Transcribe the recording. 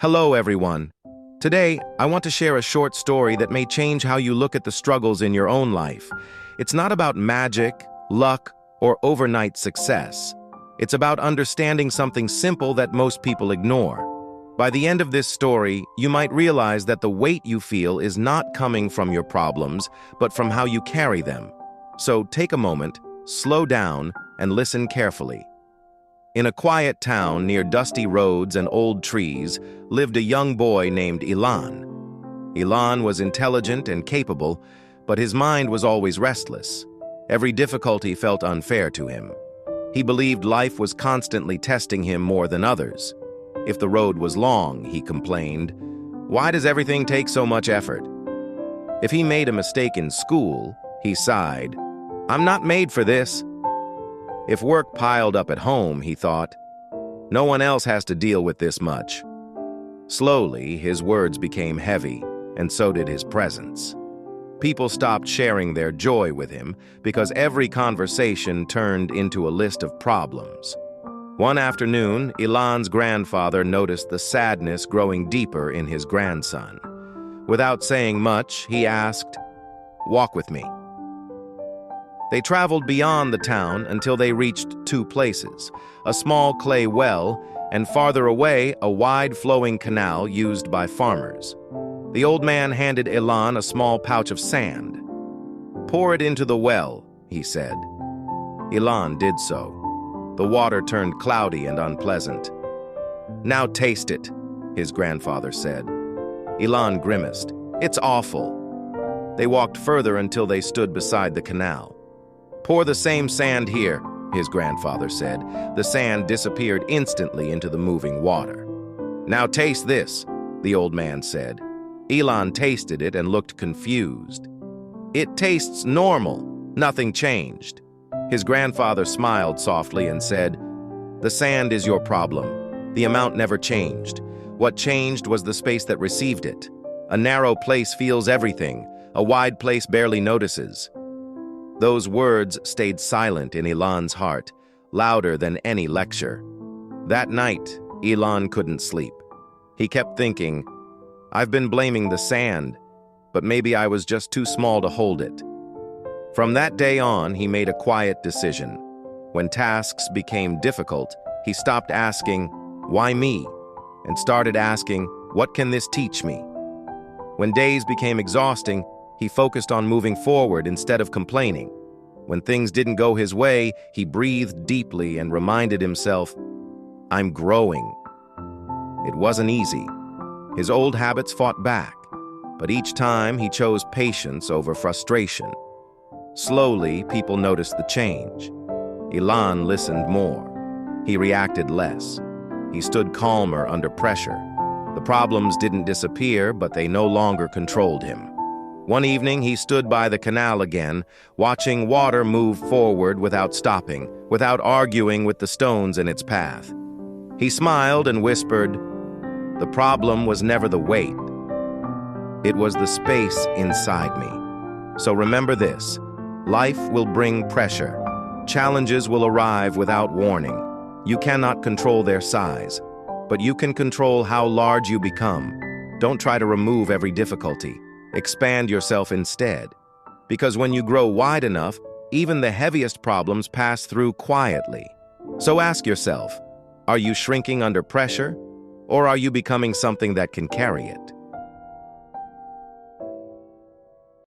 Hello, everyone. Today, I want to share a short story that may change how you look at the struggles in your own life. It's not about magic, luck, or overnight success. It's about understanding something simple that most people ignore. By the end of this story, you might realize that the weight you feel is not coming from your problems, but from how you carry them. So take a moment, slow down, and listen carefully. In a quiet town near dusty roads and old trees lived a young boy named Ilan. Ilan was intelligent and capable, but his mind was always restless. Every difficulty felt unfair to him. He believed life was constantly testing him more than others. If the road was long, he complained, "Why does everything take so much effort?" If he made a mistake in school, he sighed, "I'm not made for this." If work piled up at home, he thought, "No one else has to deal with this much." Slowly, his words became heavy, and so did his presence. People stopped sharing their joy with him because every conversation turned into a list of problems. One afternoon, Ilan's grandfather noticed the sadness growing deeper in his grandson. Without saying much, he asked, "Walk with me." They traveled beyond the town until they reached two places, a small clay well, and farther away, a wide flowing canal used by farmers. The old man handed Ilan a small pouch of sand. "Pour it into the well," he said. Ilan did so. The water turned cloudy and unpleasant. "Now taste it," his grandfather said. Ilan grimaced. "It's awful." They walked further until they stood beside the canal. "Pour the same sand here," his grandfather said. The sand disappeared instantly into the moving water. "Now taste this," the old man said. Ilan tasted it and looked confused. "It tastes normal. Nothing changed." His grandfather smiled softly and said, "The sand is your problem. The amount never changed. What changed was the space that received it. A narrow place feels everything. A wide place barely notices." Those words stayed silent in Ilan's heart, louder than any lecture. That night, Ilan couldn't sleep. He kept thinking, "I've been blaming the sand, but maybe I was just too small to hold it." From that day on, he made a quiet decision. When tasks became difficult, he stopped asking, "Why me?" and started asking, "What can this teach me?" When days became exhausting, he focused on moving forward instead of complaining. When things didn't go his way, he breathed deeply and reminded himself, "I'm growing." It wasn't easy. His old habits fought back, but each time he chose patience over frustration. Slowly, people noticed the change. Ilan listened more. He reacted less. He stood calmer under pressure. The problems didn't disappear, but they no longer controlled him. One evening, he stood by the canal again, watching water move forward without stopping, without arguing with the stones in its path. He smiled and whispered, "The problem was never the weight. It was the space inside me." So remember this, life will bring pressure. Challenges will arrive without warning. You cannot control their size, but you can control how large you become. Don't try to remove every difficulty. Expand yourself instead. Because when you grow wide enough, even the heaviest problems pass through quietly. So ask yourself, are you shrinking under pressure, or are you becoming something that can carry it?